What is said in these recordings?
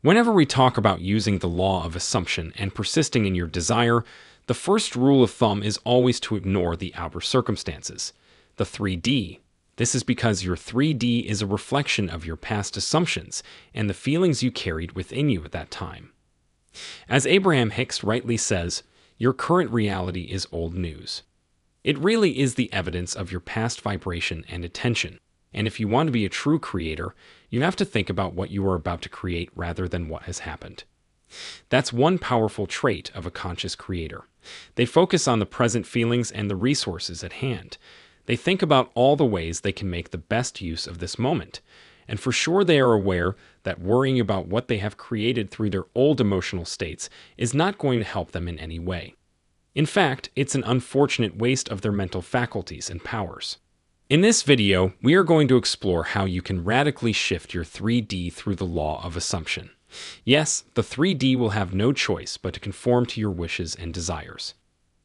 Whenever we talk about using the law of assumption and persisting in your desire, the first rule of thumb is always to ignore the outer circumstances. The 3D. This is because your 3D is a reflection of your past assumptions and the feelings you carried within you at that time. As Abraham Hicks rightly says, your current reality is old news. It really is the evidence of your past vibration and attention. And if you want to be a true creator, you have to think about what you are about to create rather than what has happened. That's one powerful trait of a conscious creator. They focus on the present feelings and the resources at hand. They think about all the ways they can make the best use of this moment. And for sure they are aware that worrying about what they have created through their old emotional states is not going to help them in any way. In fact, it's an unfortunate waste of their mental faculties and powers. In this video, we are going to explore how you can radically shift your 3D through the law of assumption. Yes, the 3D will have no choice but to conform to your wishes and desires.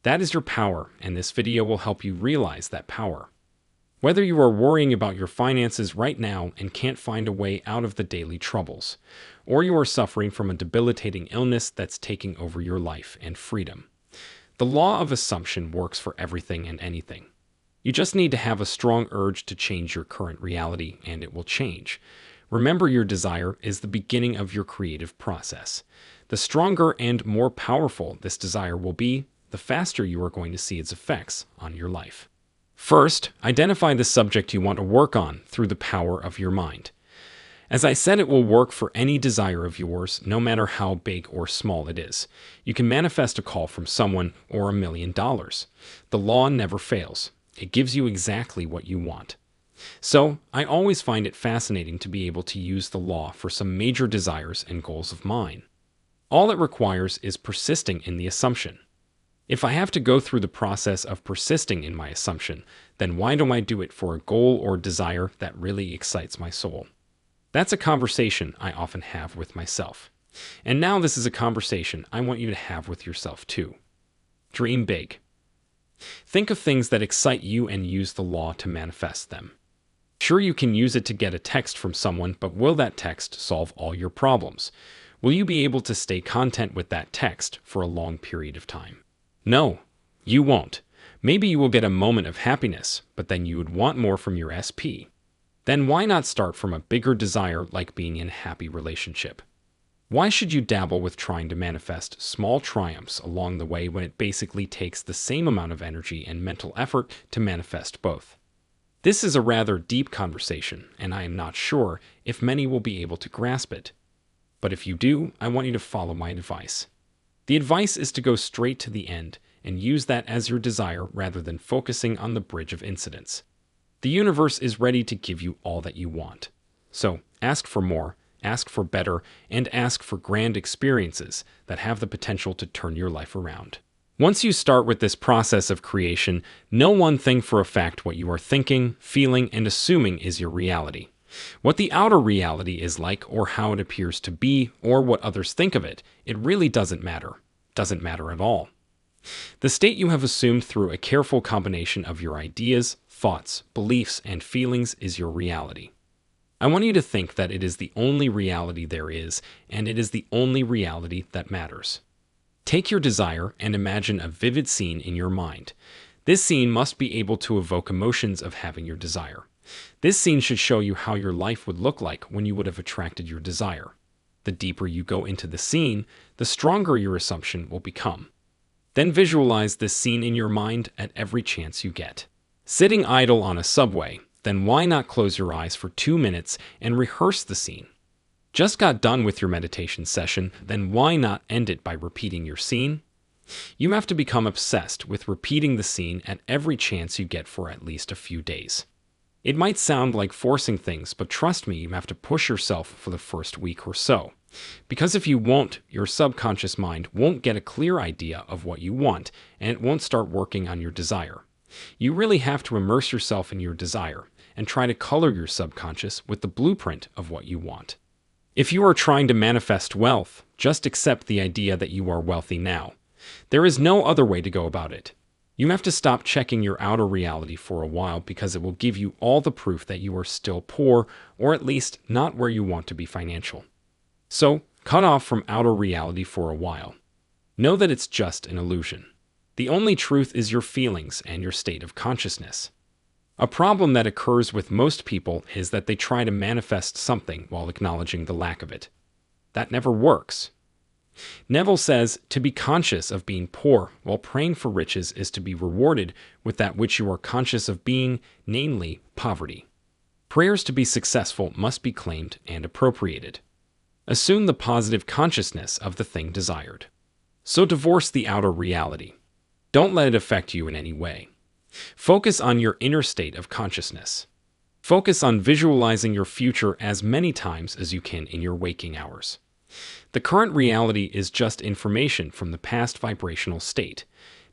That is your power, and this video will help you realize that power. Whether you are worrying about your finances right now and can't find a way out of the daily troubles, or you are suffering from a debilitating illness that's taking over your life and freedom, the law of assumption works for everything and anything. You just need to have a strong urge to change your current reality, and it will change. Remember, your desire is the beginning of your creative process. The stronger and more powerful this desire will be, the faster you are going to see its effects on your life. First, identify the subject you want to work on through the power of your mind. As I said, it will work for any desire of yours, no matter how big or small it is. You can manifest a call from someone or $1 million. The law never fails. It gives you exactly what you want. So, I always find it fascinating to be able to use the law for some major desires and goals of mine. All it requires is persisting in the assumption. If I have to go through the process of persisting in my assumption, then why don't I do it for a goal or desire that really excites my soul? That's a conversation I often have with myself. And now this is a conversation I want you to have with yourself too. Dream big. Think of things that excite you and use the law to manifest them. Sure, you can use it to get a text from someone, but will that text solve all your problems? Will you be able to stay content with that text for a long period of time? No, you won't. Maybe you will get a moment of happiness, but then you would want more from your SP. Then why not start from a bigger desire like being in a happy relationship? Why should you dabble with trying to manifest small triumphs along the way when it basically takes the same amount of energy and mental effort to manifest both? This is a rather deep conversation, and I am not sure if many will be able to grasp it. But if you do, I want you to follow my advice. The advice is to go straight to the end and use that as your desire rather than focusing on the bridge of incidents. The universe is ready to give you all that you want. So ask for more. Ask for better, and ask for grand experiences that have the potential to turn your life around. Once you start with this process of creation, know one thing for a fact: what you are thinking, feeling, and assuming is your reality. What the outer reality is like, or how it appears to be, or what others think of it, it really doesn't matter. Doesn't matter at all. The state you have assumed through a careful combination of your ideas, thoughts, beliefs, and feelings is your reality. I want you to think that it is the only reality there is, and it is the only reality that matters. Take your desire and imagine a vivid scene in your mind. This scene must be able to evoke emotions of having your desire. This scene should show you how your life would look like when you would have attracted your desire. The deeper you go into the scene, the stronger your assumption will become. Then visualize this scene in your mind at every chance you get. Sitting idle on a subway, then why not close your eyes for 2 minutes and rehearse the scene? Just got done with your meditation session, then why not end it by repeating your scene? You have to become obsessed with repeating the scene at every chance you get for at least a few days. It might sound like forcing things, but trust me, you have to push yourself for the first week or so. Because if you won't, your subconscious mind won't get a clear idea of what you want, and it won't start working on your desire. You really have to immerse yourself in your desire and try to color your subconscious with the blueprint of what you want. If you are trying to manifest wealth, just accept the idea that you are wealthy now. There is no other way to go about it. You have to stop checking your outer reality for a while because it will give you all the proof that you are still poor, or at least not where you want to be financial. So, Cut off from outer reality for a while. Know that it's just an illusion. The only truth is your feelings and your state of consciousness. A problem that occurs with most people is that they try to manifest something while acknowledging the lack of it. That never works. Neville says to be conscious of being poor while praying for riches is to be rewarded with that which you are conscious of being, namely poverty. Prayers to be successful must be claimed and appropriated. Assume the positive consciousness of the thing desired. So divorce the outer reality. Don't let it affect you in any way. Focus on your inner state of consciousness. Focus on visualizing your future as many times as you can in your waking hours. The current reality is just information from the past vibrational state.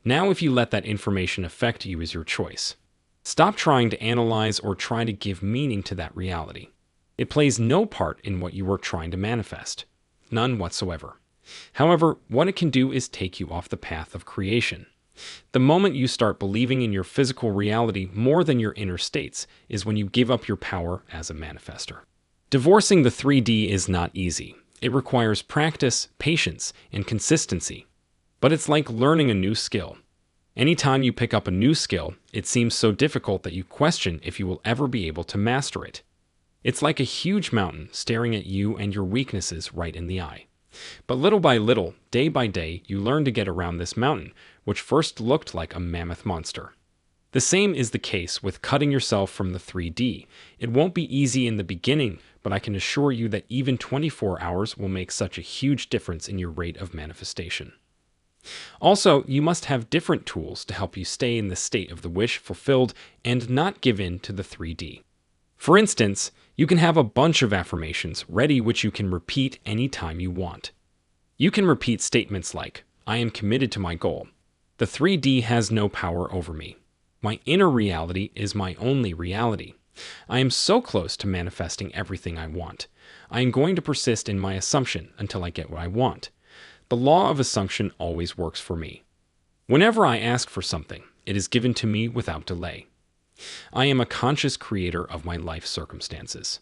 Now, if you let that information affect you, is your choice. Stop trying to analyze or try to give meaning to that reality. It plays no part in what you are trying to manifest. None whatsoever. However, what it can do is take you off the path of creation. The moment you start believing in your physical reality more than your inner states is when you give up your power as a manifester. Divorcing the 3D is not easy. It requires practice, patience, and consistency. But it's like learning a new skill. Anytime you pick up a new skill, it seems so difficult that you question if you will ever be able to master it. It's like a huge mountain staring at you and your weaknesses right in the eye. But little by little, day by day, you learn to get around this mountain, which first looked like a mammoth monster. The same is the case with cutting yourself from the 3D. It won't be easy in the beginning, but I can assure you that even 24 hours will make such a huge difference in your rate of manifestation. Also, you must have different tools to help you stay in the state of the wish fulfilled and not give in to the 3D. For instance, you can have a bunch of affirmations ready which you can repeat anytime you want. You can repeat statements like, I am committed to my goal. The 3D has no power over me. My inner reality is my only reality. I am so close to manifesting everything I want. I am going to persist in my assumption until I get what I want. The law of assumption always works for me. Whenever I ask for something, it is given to me without delay. I am a conscious creator of my life circumstances.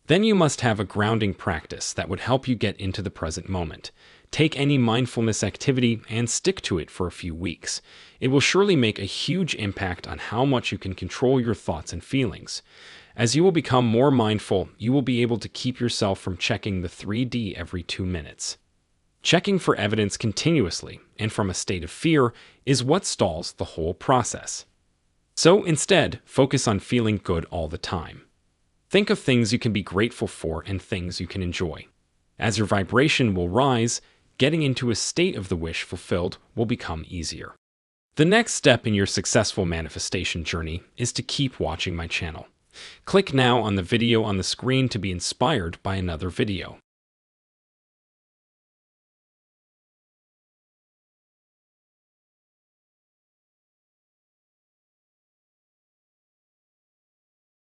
Then you must have a grounding practice that would help you get into the present moment. Take any mindfulness activity and stick to it for a few weeks. It will surely make a huge impact on how much you can control your thoughts and feelings. As you will become more mindful, you will be able to keep yourself from checking the 3D every 2 minutes. Checking for evidence continuously and from a state of fear is what stalls the whole process. So instead, focus on feeling good all the time. Think of things you can be grateful for and things you can enjoy. As your vibration will rise, getting into a state of the wish fulfilled will become easier. The next step in your successful manifestation journey is to keep watching my channel. Click now on the video on the screen to be inspired by another video.